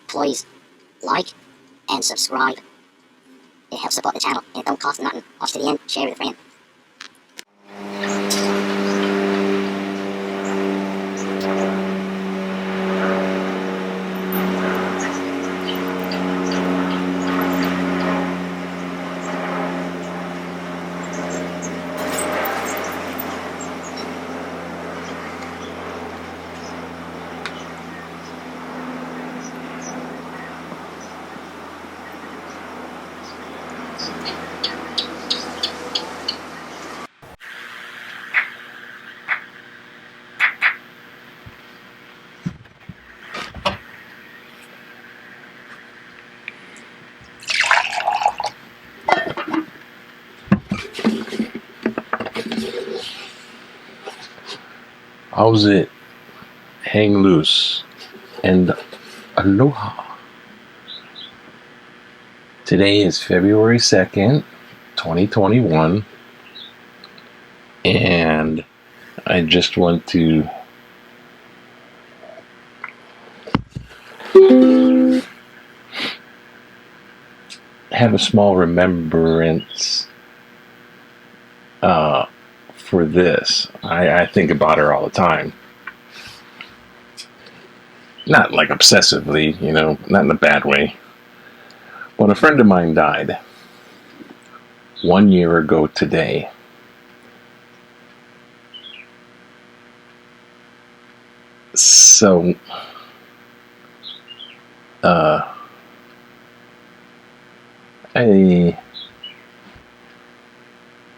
Please like and subscribe. It helps support the channel and it don't cost nothing. Watch to the end, share with a friend. How's it? Hang loose and aloha. Today is February 2nd, 2021, and I just want to have a small remembrance for this. I think about her all the time. Not like obsessively, you know, not in a bad way. When a friend of mine died 1 year ago today, so I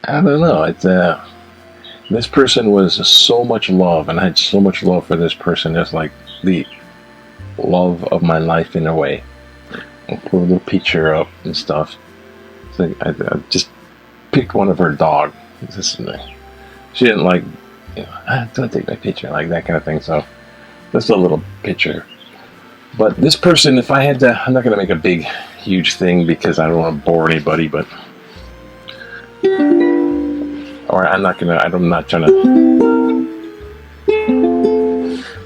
don't know. It's this person was so much love, and I had so much love for this person. It's like the love of my life in a way. I'll put a little picture up and stuff. So I just picked one of her dog. She didn't like, you know, don't take my picture, like that kind of thing. So just a little picture. But this person, if I had to, I'm not going to make a big, huge thing because I don't want to bore anybody, but or I'm not trying to.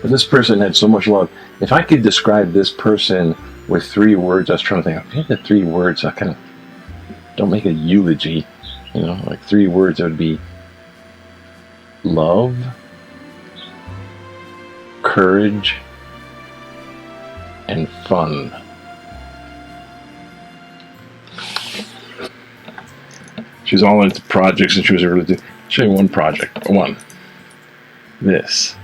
But this person had so much love. If I could describe this person with 3 words, I was trying to think, if I had the 3 words, I kind of don't make a eulogy, you know, like 3 words, it would be love, courage, and fun. She's all into projects, and she was able to show you one project. One. This.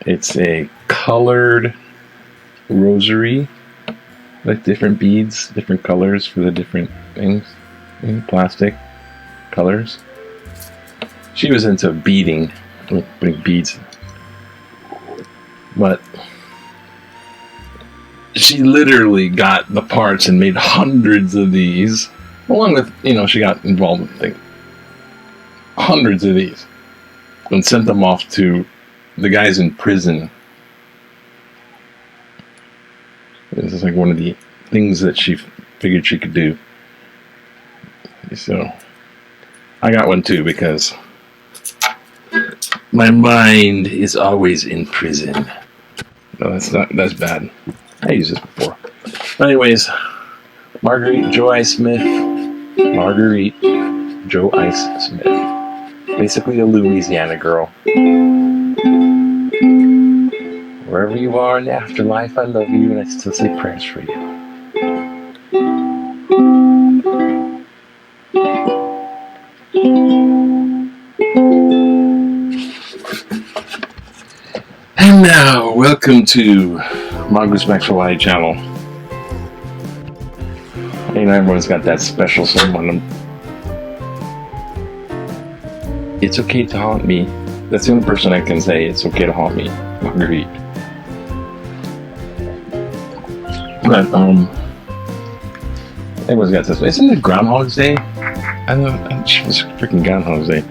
It's a colored rosary with different beads, different colors for the different things, plastic colors. She was into beading, putting beads, but she literally got the parts and made hundreds of these. Along with, you know, she got involved in things. Hundreds of these. And sent them off to the guys in prison. This is like one of the things that she figured she could do. So, I got one too because my mind is always in prison. No, that's bad. I used this before. But anyways, Marguerite Joe Smith. Basically a Louisiana girl. Wherever you are in the afterlife, I love you and I still say prayers for you. And now, welcome to Mongoose Max Hawaii channel. You know, everyone's got that special someone. It's okay to haunt me. That's the only person I can say it's okay to haunt me. Marguerite. But, everyone's got this. Isn't it Groundhog's Day? I don't know. It was freaking Groundhog's Day.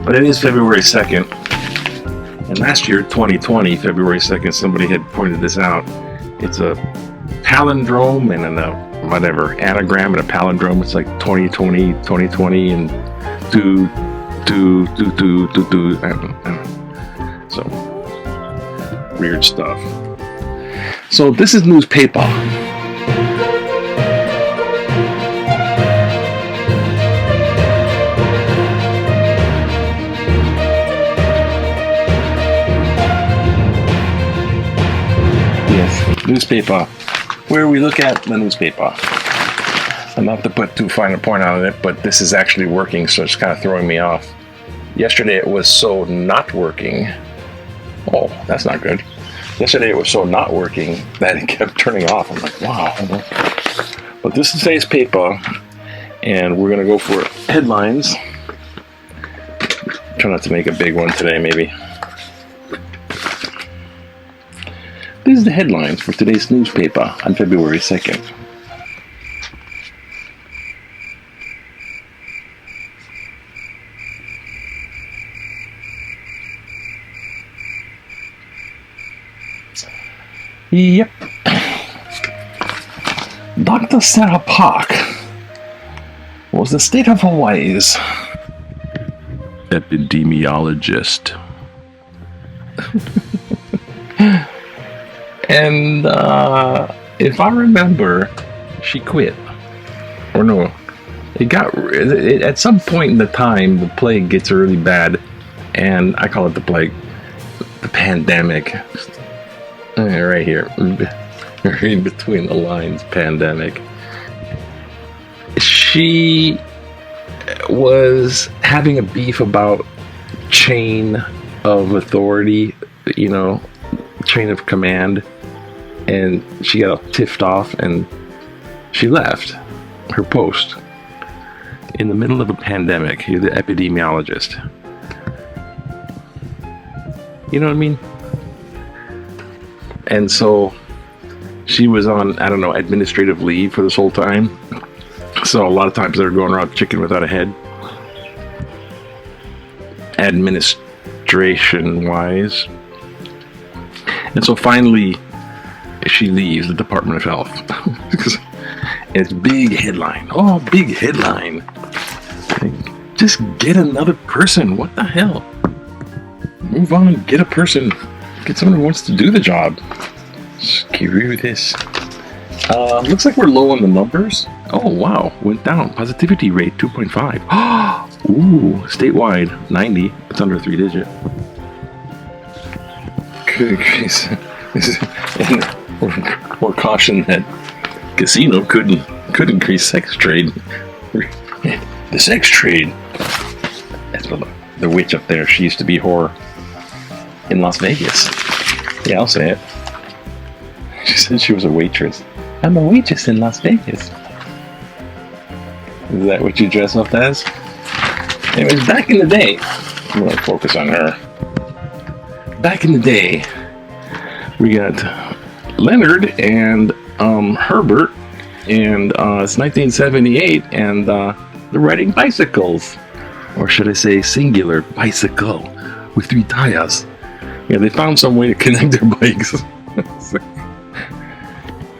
But it is February 2nd. And last year, 2020, February 2nd, somebody had pointed this out. It's a palindrome and anagram and a palindrome. It's like 2020, and So weird stuff. So this is newspaper. Yes, newspaper. Where we look at the newspaper. And not to put too fine a point on it, but this is actually working, so it's kind of throwing me off. Yesterday it was so not working. Oh, that's not good. Yesterday it was so not working that it kept turning off. I'm like, wow. But this is today's paper, and we're going to go for headlines. Try not to make a big one today, maybe. This is the headlines for today's newspaper on February 2nd. Yep. Dr. Sarah Park was the state of Hawaii's epidemiologist. And if I remember, she quit. Or no, at some point in the time, the plague gets really bad, and I call it the plague, the pandemic. Right here, in between the lines, pandemic. She was having a beef about chain of authority, chain of command, and she got all tiffed off and she left her post in the middle of a pandemic. You're the epidemiologist. You know what I mean? And so she was on, administrative leave for this whole time. So a lot of times they were going around chicken without a head. Administration-wise. And so finally, she leaves the Department of Health. It's big headline. Oh, big headline. Just get another person. What the hell? Move on, get a person. Get someone who wants to do the job. Screw this. Looks like we're low on the numbers. Oh, wow. Went down. Positivity rate, 2.5. Ooh, statewide, 90. It's under 3-digit. Or caution that casino could increase sex trade. The sex trade. That's the witch up there. She used to be whore in Las Vegas. Yeah, I'll say it. She said she was a waitress. I'm a waitress in Las Vegas. Is that what you dress up as? Anyways, back in the day, I'm going to focus on her. Back in the day, we got Leonard and Herbert, and it's 1978, and they're riding bicycles. Or should I say singular bicycle with 3 tires. Yeah, they found some way to connect their bikes.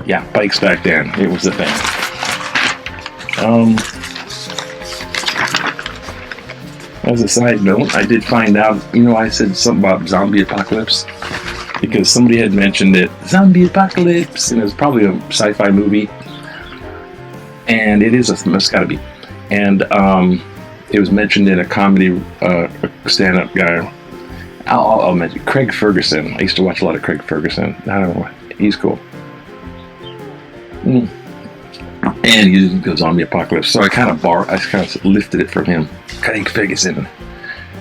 Yeah, bikes back then. It was a thing. As a side note, I did find out, I said something about zombie apocalypse because somebody had mentioned it. Zombie apocalypse, and it was probably a sci-fi movie. And it is, it's gotta be. And it was mentioned in a comedy, stand-up guy. I'll mention Craig Ferguson. I used to watch a lot of Craig Ferguson. I don't know. He's cool. And he goes on the apocalypse. So I kind of lifted it from him. Craig Ferguson.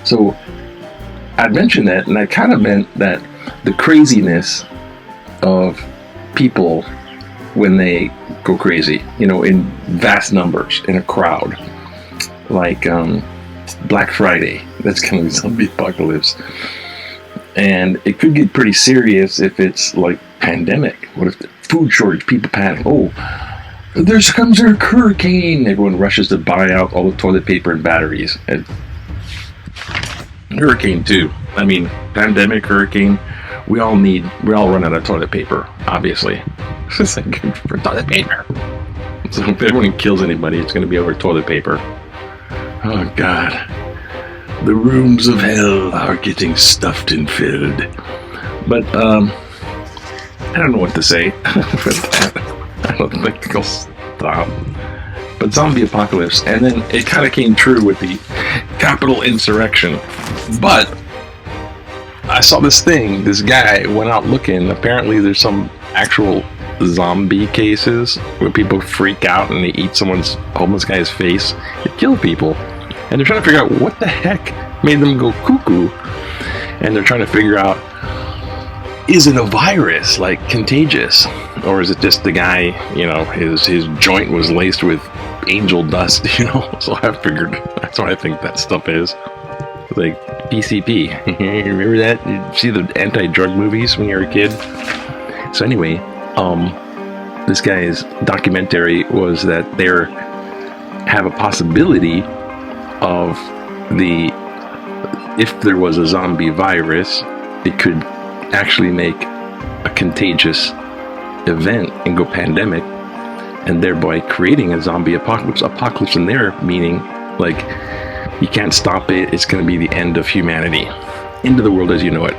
So I'd mentioned that, and I kind of meant that the craziness of people when they go crazy, in vast numbers in a crowd. Like Black Friday. That's kind of zombie apocalypse. And it could get pretty serious if it's like pandemic. What if the food shortage, people panic? Oh, there comes a hurricane. Everyone rushes to buy out all the toilet paper and batteries. And hurricane too. I mean, pandemic, hurricane. We all run out of toilet paper, obviously. It's like for toilet paper. So if anyone kills anybody, it's going to be over toilet paper. Oh God. The rooms of hell are getting stuffed and filled. But, I don't know what to say for that. I don't think they'll stop. But zombie apocalypse, and then it kind of came true with the Capitol insurrection. But I saw this thing, this guy went out looking. Apparently there's some actual zombie cases where people freak out and they eat someone's homeless guy's face. It kills people. And they're trying to figure out what the heck made them go cuckoo. And they're trying to figure out, is it a virus, like contagious? Or is it just the guy, his joint was laced with angel dust, So I figured that's what I think that stuff is. Like PCP. Remember that? You see the anti-drug movies when you were a kid? So anyway, this guy's documentary was that there have a possibility of if there was a zombie virus, it could actually make a contagious event and go pandemic, and thereby creating a zombie apocalypse. Apocalypse in there meaning like you can't stop it, it's going to be the end of humanity, end of the world as you know it.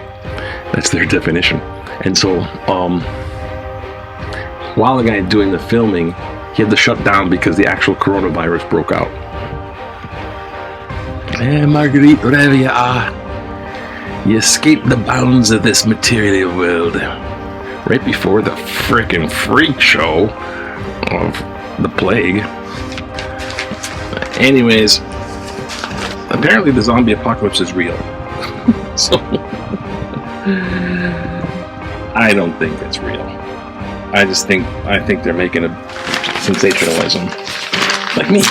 That's their definition. And so while the guy doing the filming, he had to shut down because the actual coronavirus broke out. Marguerite, wherever you are, you escaped the bounds of this material world right before the frickin' freak show of the plague. Anyways, apparently the zombie apocalypse is real. So I don't think it's real. I think they're making a sensationalism. Like me.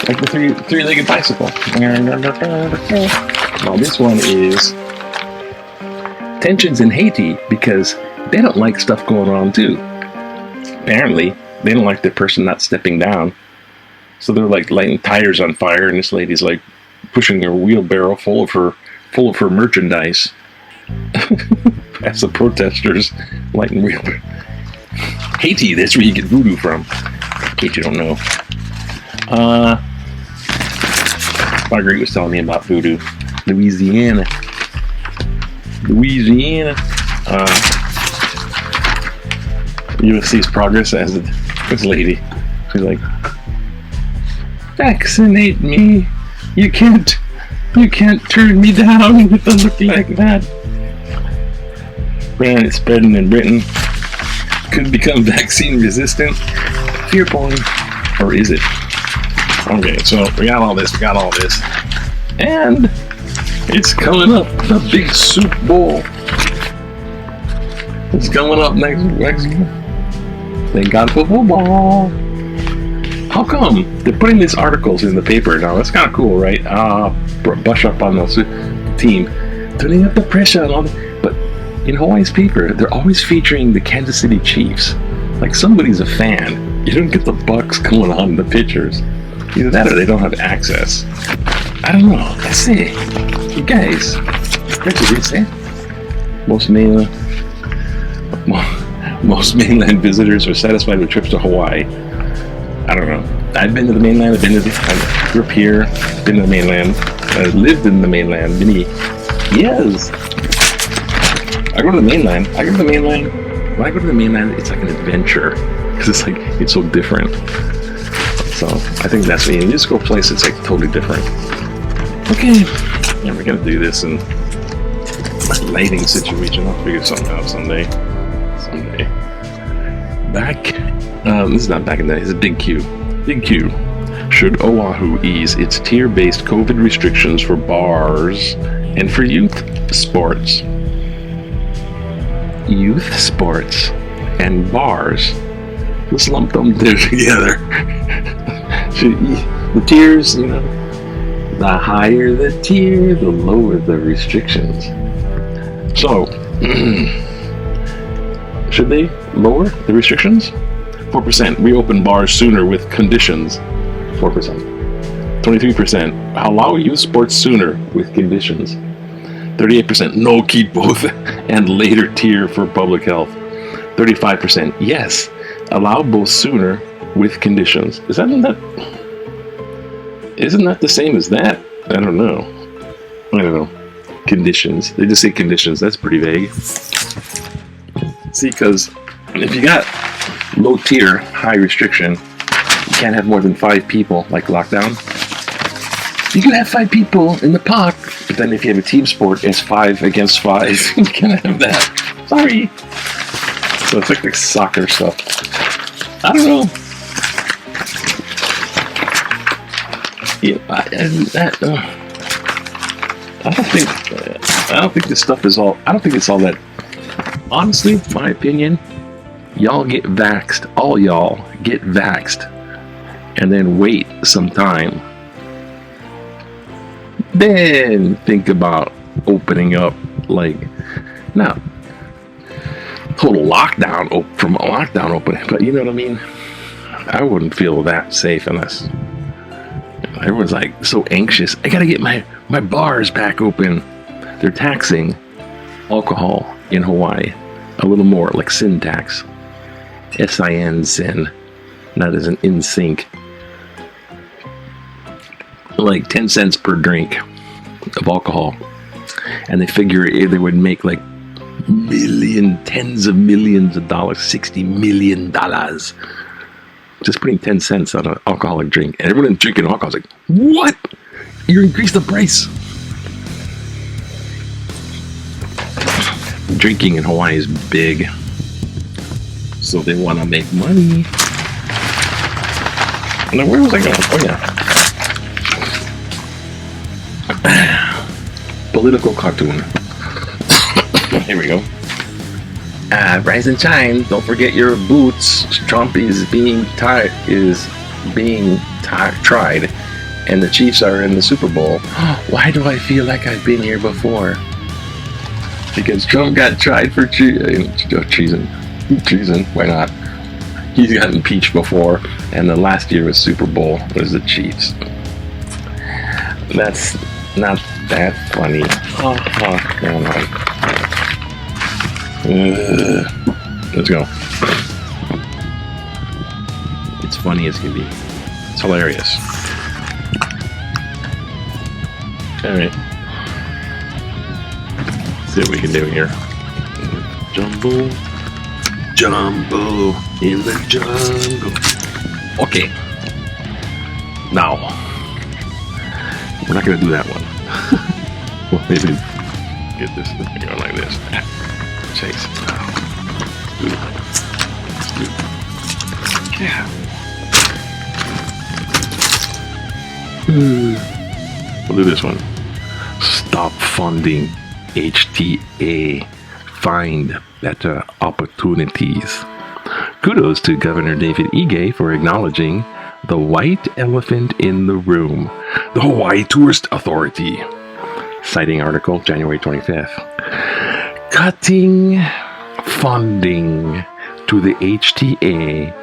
Like the three-legged bicycle. Well, this one is tensions in Haiti because they don't like stuff going on too. Apparently, they don't like the person not stepping down. So they're like lighting tires on fire, and this lady's like pushing her wheelbarrow full of her merchandise. As the protesters lighting wheelbarrow. Haiti, that's where you get voodoo from. In case you don't know. Marguerite was telling me about voodoo. Louisiana. You see his progress as this lady. She's like, vaccinate me. You can't turn me down with a look like that. Man, it's spreading in Britain. Could become vaccine resistant. Fear porn. Or is it? Okay, so we got all this. And it's coming up. The big soup bowl. It's coming up next week. Thank God for football. How come they're putting these articles in the paper now? That's kind of cool, right? Brush up on the team. Turning up the pressure and all that. But in Hawaii's paper, they're always featuring the Kansas City Chiefs. Like somebody's a fan. You don't get the Bucks going on in the pictures. Either that or they don't have access. I don't know. Let's see. You guys, what did you say? Most mainland visitors are satisfied with trips to Hawaii. I don't know. I've been to the mainland. I grew up here. Been to the mainland. I've lived in the mainland many years. I go to the mainland. When I go to the mainland, it's like an adventure because it's so different. So I think that's when you just go place it's like totally different. Okay, yeah, we're gonna do this in my lighting situation. I'll figure something out someday. This is not back in the day. This is Big Q. Should Oahu ease its tier-based COVID restrictions for bars and for youth sports? Youth sports and bars. Let's lump them together. The tiers, the higher the tier, the lower the restrictions. So, should they lower the restrictions? 4%. Reopen bars sooner with conditions. 4%. 23%. Allow youth sports sooner with conditions. 38%. No, keep both and later tier for public health. 35%. Yes. Allow both sooner with conditions. Isn't that the same as that? I don't know. Conditions. They just say conditions. That's pretty vague. See, because if you got low tier, high restriction, you can't have more than 5 people, like lockdown. You can have 5 people in the park, but then if you have a team sport, it's 5 against 5. You can't have that. Sorry. So it's like soccer stuff. I don't know. Yeah, I don't think this stuff is all. I don't think it's all that. Honestly, my opinion, y'all get vaxxed. All y'all get vaxxed, and then wait some time. Then think about opening up, like, now, total lockdown from a lockdown opening. But you know what I mean? I wouldn't feel that safe unless everyone's like so anxious. I gotta get my bars back open. They're taxing alcohol in Hawaii a little more, like sin tax. S-I-N, sin, not as an in sync. Like 10 cents per drink of alcohol. And they figure they would make like tens of millions of dollars, $60 million. Just putting 10 cents on an alcoholic drink. And everyone drinking alcohol is like, what? You increased the price. Drinking in Hawaii is big. So they want to make money. Now, where was I going? Oh, yeah. Political cartoon. Here we go. Rise and shine. Don't forget your boots. Trump is being tried, and the Chiefs are in the Super Bowl. Why do I feel like I've been here before? Because Trump got tried for treason. Treason. Why not? He's got impeached before, and the last year was Super Bowl was the Chiefs. That's not that funny. Going on. Let's go. It's funny as can be. It's hilarious. Alright. See what we can do here. Jumbo in the jungle. Okay. Now, we're not gonna do that one. Well, maybe get this going like this. Chase. Yeah. We'll do this one. Stop funding HTA. Find better opportunities. Kudos to Governor David Ige for acknowledging the white elephant in the room, the Hawaii Tourist Authority. Citing article January 25th. Cutting funding to the HTA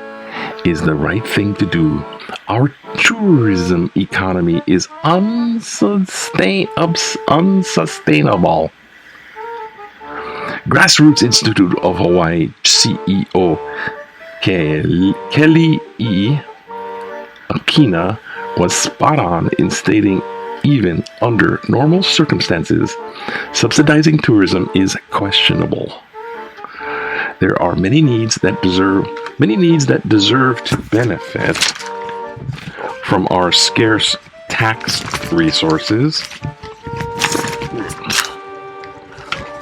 is the right thing to do. Our tourism economy is unsustainable. Grassroots Institute of Hawaii CEO Kelly E. Akina was spot on in stating even under normal circumstances, subsidizing tourism is questionable. There are many needs that deserve to benefit from our scarce tax resources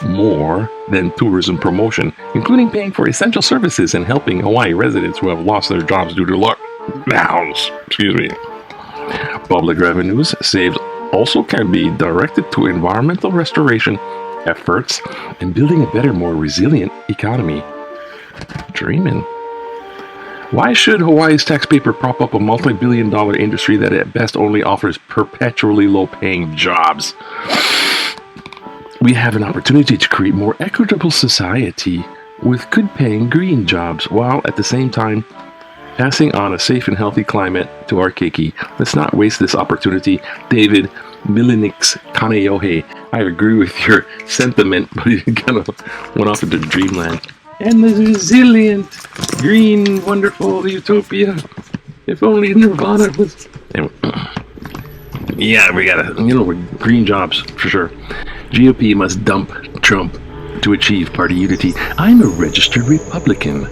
more than tourism promotion, including paying for essential services and helping Hawaii residents who have lost their jobs due to lockdowns. Public revenues saved also can be directed to environmental restoration efforts and building a better, more resilient economy. Dreaming. Why should Hawaii's tax paper prop up a multi-billion-dollar industry that at best only offers perpetually low-paying jobs? We have an opportunity to create more equitable society with good-paying green jobs, while at the same time passing on a safe and healthy climate to our keiki. Let's not waste this opportunity. David Milinix Kaneyohe. I agree with your sentiment, but you kind of went off into dreamland. And the resilient, green, wonderful utopia. If only Nirvana was... Anyway. Yeah, we gotta, green jobs for sure. GOP must dump Trump to achieve party unity. I'm a registered Republican,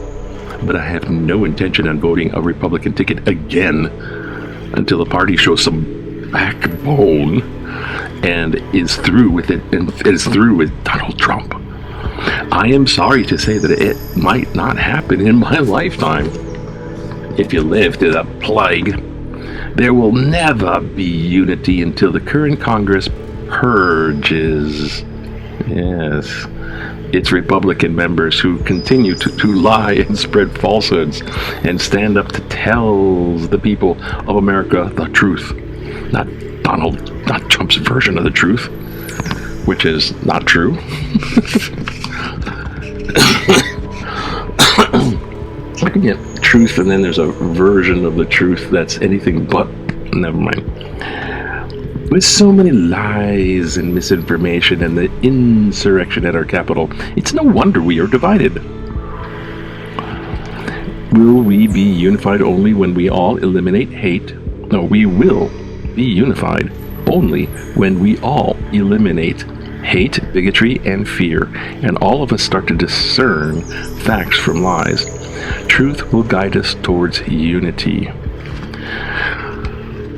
but I have no intention on voting a Republican ticket again until the party shows some backbone and is through with it and is through with Donald Trump. I am sorry to say that it might not happen in my lifetime. If you live through the plague, there will never be unity until the current Congress purges. Yes. It's Republican members who continue to lie and spread falsehoods and stand up to tell the people of America the truth. Not Trump's version of the truth, which is not true. I can get truth, and then there's a version of the truth that's anything but. Never mind. With so many lies and misinformation and the insurrection at our capital, it's no wonder we are divided. Will we be unified only when we all eliminate hate? No, we will be unified only when we all eliminate hate, bigotry, and fear, and all of us start to discern facts from lies. Truth will guide us towards unity.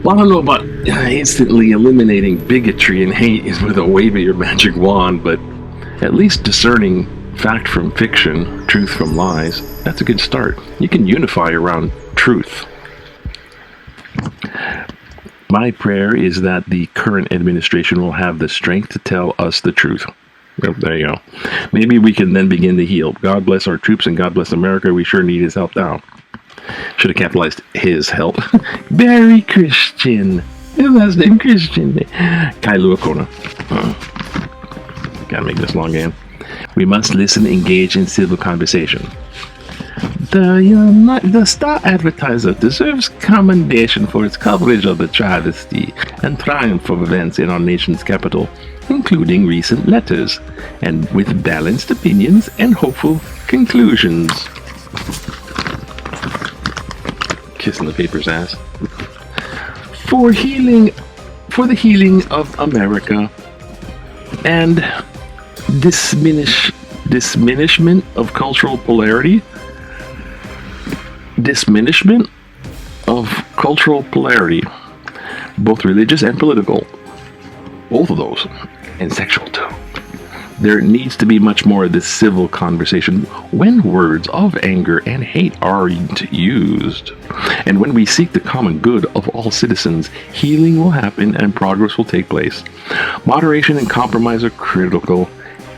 Well, I don't know about instantly eliminating bigotry and hate is with a wave of your magic wand, but at least discerning fact from fiction, truth from lies, that's a good start. You can unify around truth. My prayer is that the current administration will have the strength to tell us the truth. Well, there you go. Maybe we can then begin to heal. God bless our troops and God bless America. We sure need his help now. Should have capitalized his help. Very Christian. His last name Christian. Kailua Kona. Gotta make this long again. We must listen, engage in civil conversation. The Star Advertiser deserves commendation for its coverage of the travesty and triumph of events in our nation's capital, including recent letters, and with balanced opinions and hopeful conclusions. Kissing the paper's ass. For the healing of America and diminishment of cultural polarity. Diminishment of cultural polarity, both religious and political, both of those, and sexual too. There needs to be much more of this civil conversation when words of anger and hate aren't used. And when we seek the common good of all citizens, healing will happen and progress will take place. Moderation and compromise are critical,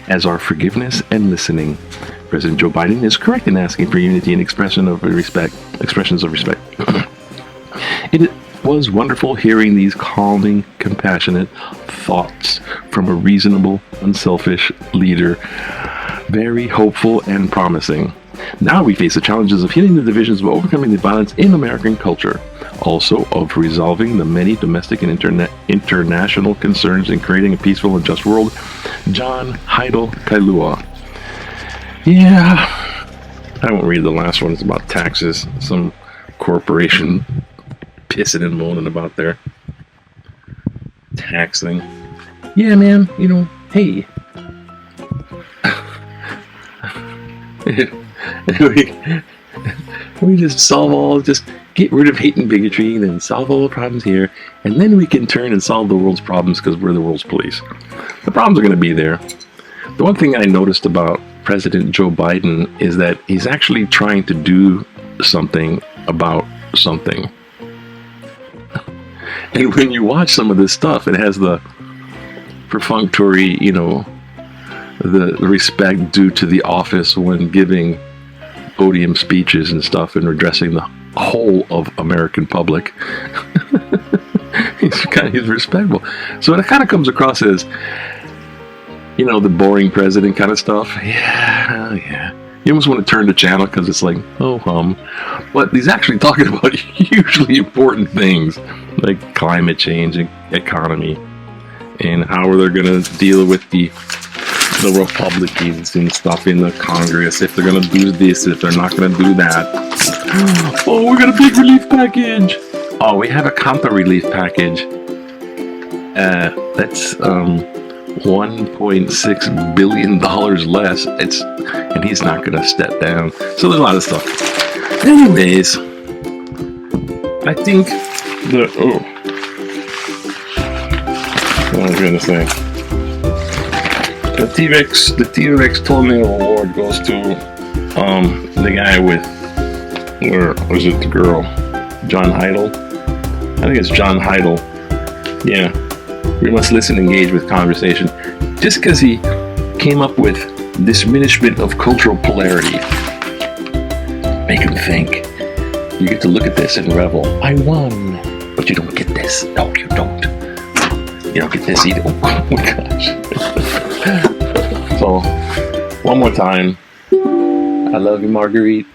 as are forgiveness and listening. President Joe Biden is correct in asking for unity and expressions of respect. It was wonderful hearing these calming, compassionate thoughts from a reasonable, unselfish leader. Very hopeful and promising. Now we face the challenges of healing the divisions, of overcoming the violence in American culture, also of resolving the many domestic and international concerns and creating a peaceful and just world. John Heidel Kailua. Yeah, I won't read the last one. It's about taxes. Some corporation pissing and moaning about their tax thing. Yeah, man, hey. we just get rid of hate and bigotry, then solve all the problems here, and then we can turn and solve the world's problems because we're the world's police. The problems are going to be there. The one thing I noticed about President Joe Biden is that he's actually trying to do something about something. And when you watch some of this stuff, it has the perfunctory, the respect due to the office when giving podium speeches and stuff and addressing the whole of American public. He's respectful. So it kind of comes across as, the boring president kind of stuff. Yeah. You almost want to turn the channel because it's like, oh hum. But he's actually talking about hugely important things like climate change and economy and how they're going to deal with the Republicans and stuff in the Congress, if they're going to do this, if they're not going to do that. Oh, we got a big relief package. Oh, we have a counter relief package. That's $1.6 billion less. And he's not gonna step down. So there's a lot of stuff. Anyways, I think what was I gonna say? The T-Rex Tornado Award goes to the guy with, or was it the girl? John Heidel? I think it's John Heidel. Yeah. We must listen, engage with conversation. Just because he came up with diminishment of cultural polarity. Make him think. You get to look at this and revel. I won. But you don't get this. No, you don't. You don't get this either. Oh my gosh. So, one more time. I love you, Marguerite.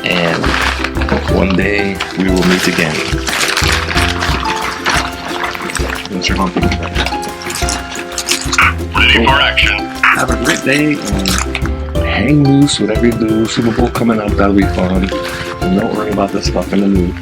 And one day we will meet again. Mr. Humpty. Ready for action. Have a great day and hang loose, whatever you do. Super Bowl coming up, that'll be fun. And don't worry about the stuff in the news.